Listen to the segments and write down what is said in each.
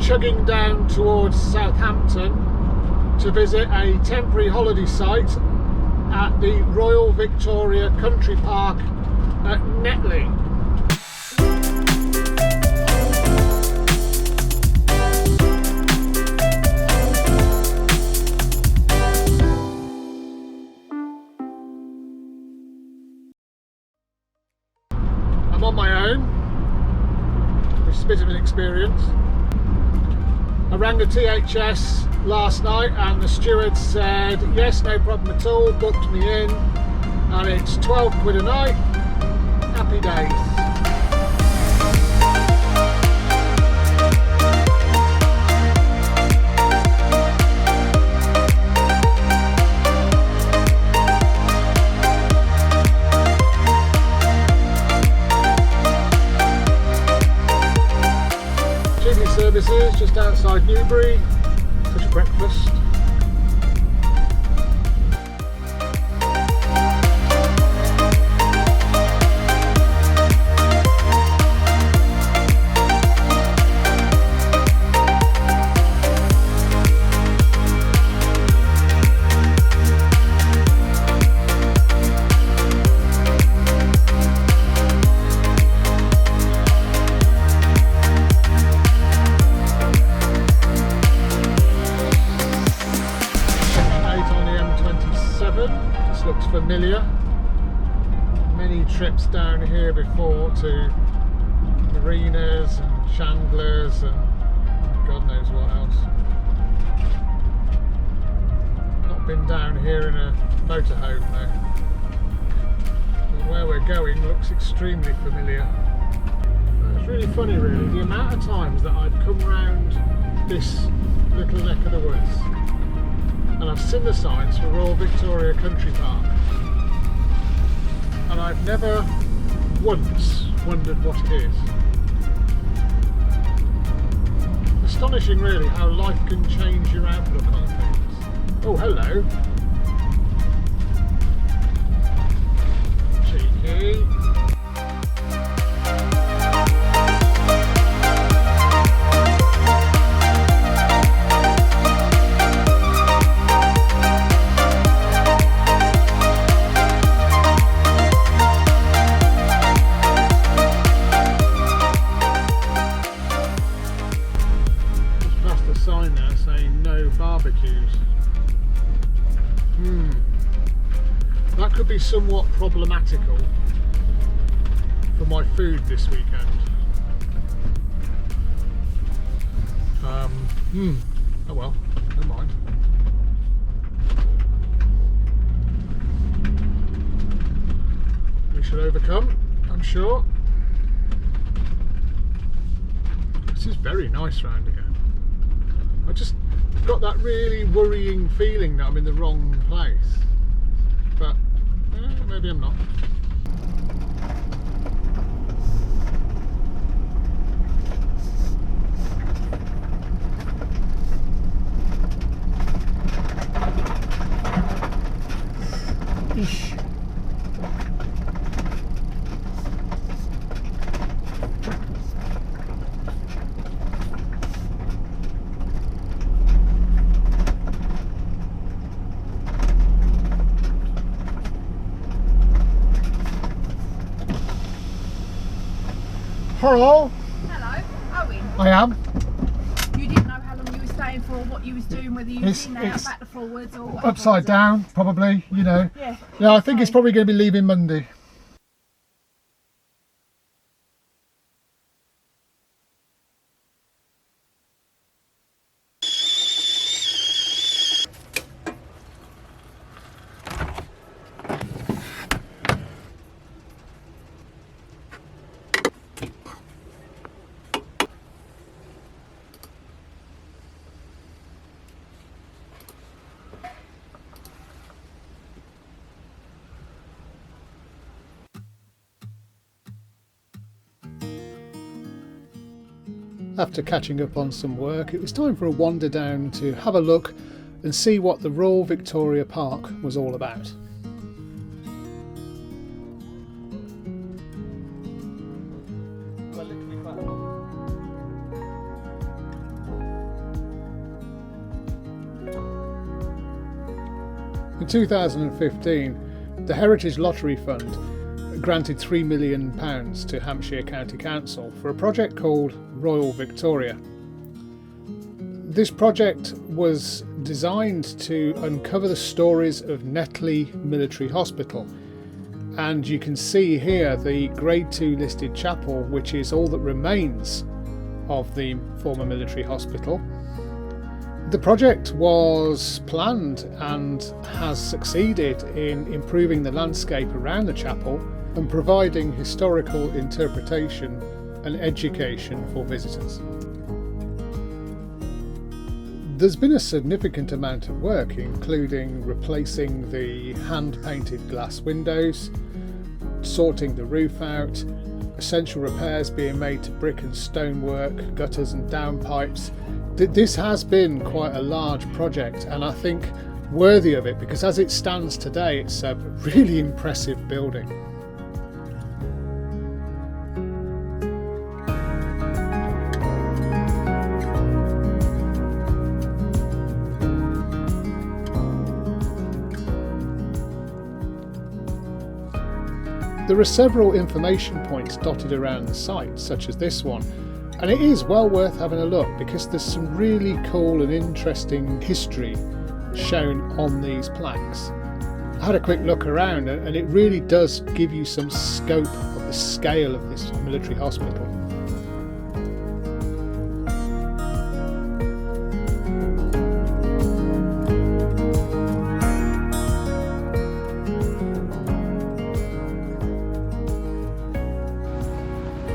chugging down towards Southampton to visit a temporary holiday site at the Royal Victoria Country Park at Netley. I'm on my own, which is a bit of an experience. I rang the THS last night and the steward said yes, no problem at all, booked me in, and it's 12 quid a night. Happy days. Services just outside Newbury, such a breakfast. Looks familiar. Many trips down here before to marinas and chandlers and God knows what else. Not been down here in a motorhome though. But where we're going looks extremely familiar. It's really funny really, the amount of times that I've come round this little neck of the woods and I've seen the signs for Royal Victoria Country Park, and I've never once wondered what it is. Astonishing really how life can change your outlook on things. Oh, hello. Cheeky. Sign there saying no barbecues. That could be somewhat problematical for my food this weekend. Oh well, never mind. We should overcome, I'm sure. This is very nice round here. I just got that really worrying feeling that I'm in the wrong place, but maybe I'm not. Eesh. Hello. Hello, Owen. I am. You didn't know how long you were staying for, or what you was doing, whether you was in and out, back to forwards, or whatever. Upside down, probably, you know. Yeah. Yeah, I think it's probably going to be leaving Monday. After catching up on some work, it was time for a wander down to have a look and see what the Royal Victoria Park was all about. In 2015, the Heritage Lottery Fund granted £3 million to Hampshire County Council for a project called Royal Victoria. This project was designed to uncover the stories of Netley Military Hospital, and you can see here the Grade 2 listed chapel, which is all that remains of the former military hospital. The project was planned and has succeeded in improving the landscape around the chapel and providing historical interpretation and education for visitors. There's been a significant amount of work, including replacing the hand-painted glass windows, sorting the roof out, essential repairs being made to brick and stonework, gutters and downpipes. This has been quite a large project, and I think worthy of it, because as it stands today, it's a really impressive building. There are several information points dotted around the site, such as this one, and it is well worth having a look because there's some really cool and interesting history shown on these plaques. I had a quick look around and it really does give you some scope of the scale of this military hospital.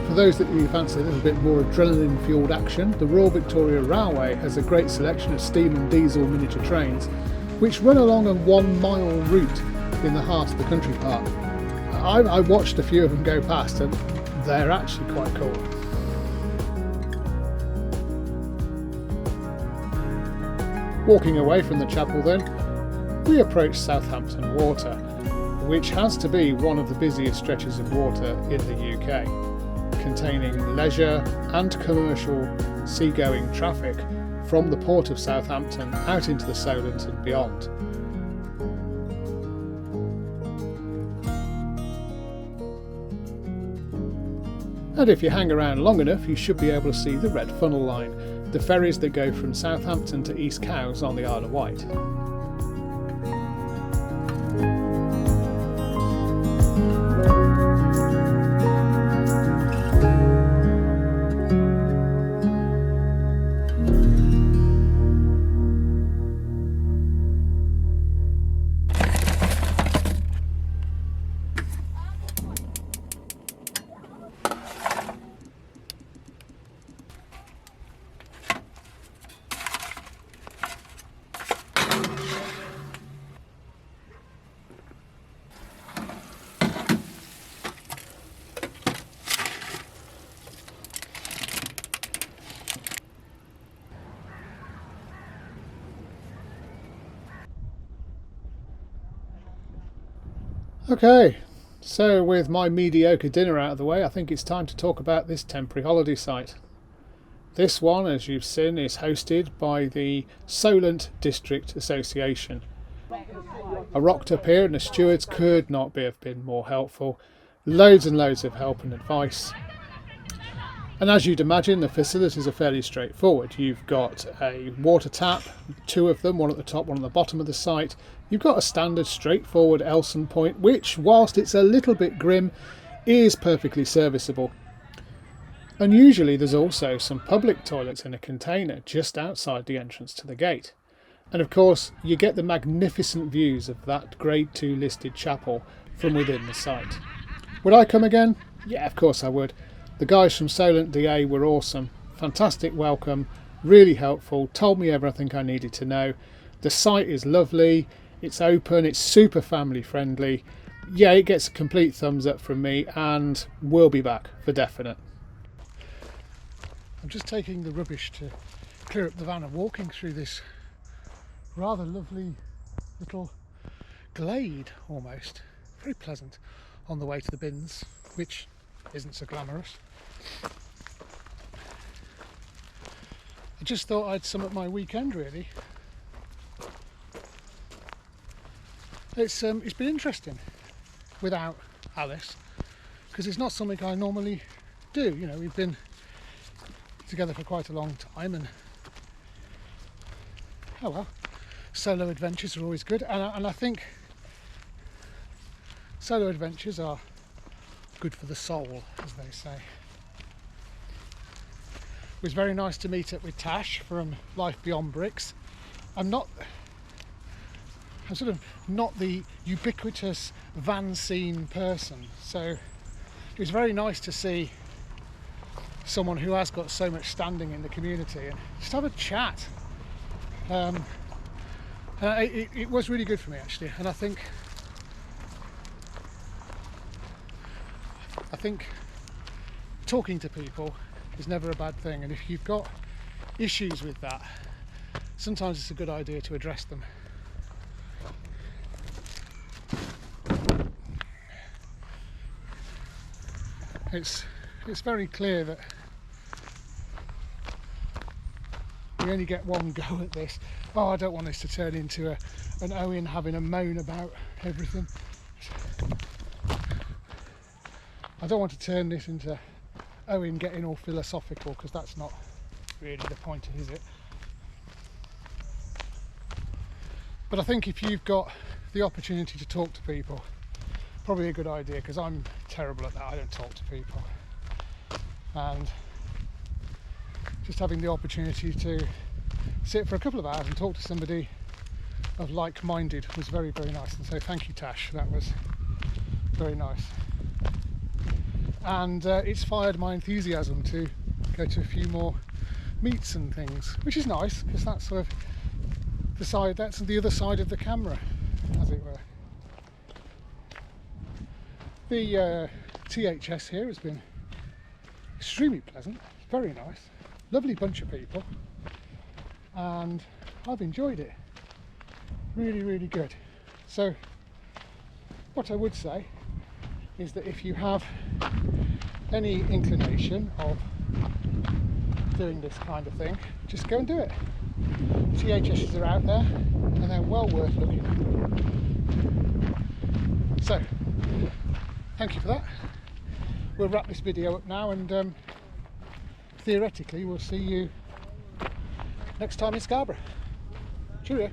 For those that you fancy a little bit more adrenaline-fuelled action, the Royal Victoria Railway has a great selection of steam and diesel miniature trains which run along a 1 mile route in the heart of the country park. I watched a few of them go past and they're actually quite cool. Walking away from the chapel then, we approach Southampton Water, which has to be one of the busiest stretches of water in the UK, containing leisure and commercial seagoing traffic from the port of Southampton out into the Solent and beyond. And if you hang around long enough, you should be able to see the Red Funnel Line, the ferries that go from Southampton to East Cowes on the Isle of Wight. Okay, so with my mediocre dinner out of the way, I think it's time to talk about this temporary holiday site. This one, as you've seen, is hosted by the Solent District Association. I rocked up here and the stewards could not have been more helpful. Loads and loads of help and advice. And as you'd imagine, the facilities are fairly straightforward. You've got a water tap, 2 of them, one at the top, one at the bottom of the site. You've got a standard straightforward Elson point, which, whilst it's a little bit grim, is perfectly serviceable. And usually there's also some public toilets in a container just outside the entrance to the gate. And of course, you get the magnificent views of that Grade 2 listed chapel from within the site. Would I come again? Yeah, of course I would. The guys from Solent DA were awesome. Fantastic welcome, really helpful, told me everything I needed to know. The site is lovely, it's open, it's super family friendly. Yeah, it gets a complete thumbs up from me, and we'll be back for definite. I'm just taking the rubbish to clear up the van and walking through this rather lovely little glade almost. Very pleasant on the way to the bins, which isn't so glamorous. I just thought I'd sum up my weekend really. it's been interesting without Alice, because it's not something I normally do. You know, we've been together for quite a long time, and oh well, solo adventures are always good, and I think solo adventures are good for the soul, as they say. It was very nice to meet up with Tash from Life Beyond Bricks. I'm sort of not the ubiquitous van scene person, so it was very nice to see someone who has got so much standing in the community and just have a chat. It was really good for me, actually, and I think talking to people is never a bad thing, and if you've got issues with that, sometimes it's a good idea to address them. It's very clear that we only get one go at this. Oh, I don't want this to turn into an Owen having a moan about everything. I don't want to turn this into Owen getting all philosophical, because that's not really the point, is it? But I think if you've got the opportunity to talk to people, probably a good idea, because I'm terrible at that. I don't talk to people, and just having the opportunity to sit for a couple of hours and talk to somebody of like-minded was very, very nice. And so thank you, Tash, that was very nice. And it's fired my enthusiasm to go to a few more meets and things, which is nice, because that's sort of that's the other side of the camera, as it were. The THS here has been extremely pleasant, very nice, lovely bunch of people, and I've enjoyed it. Really, really good. So what I would say is that if you have any inclination of doing this kind of thing, just go and do it. THSs are out there and they're well worth looking at. So thank you for that. We'll wrap this video up now, and theoretically we'll see you next time in Scarborough. Cheerio.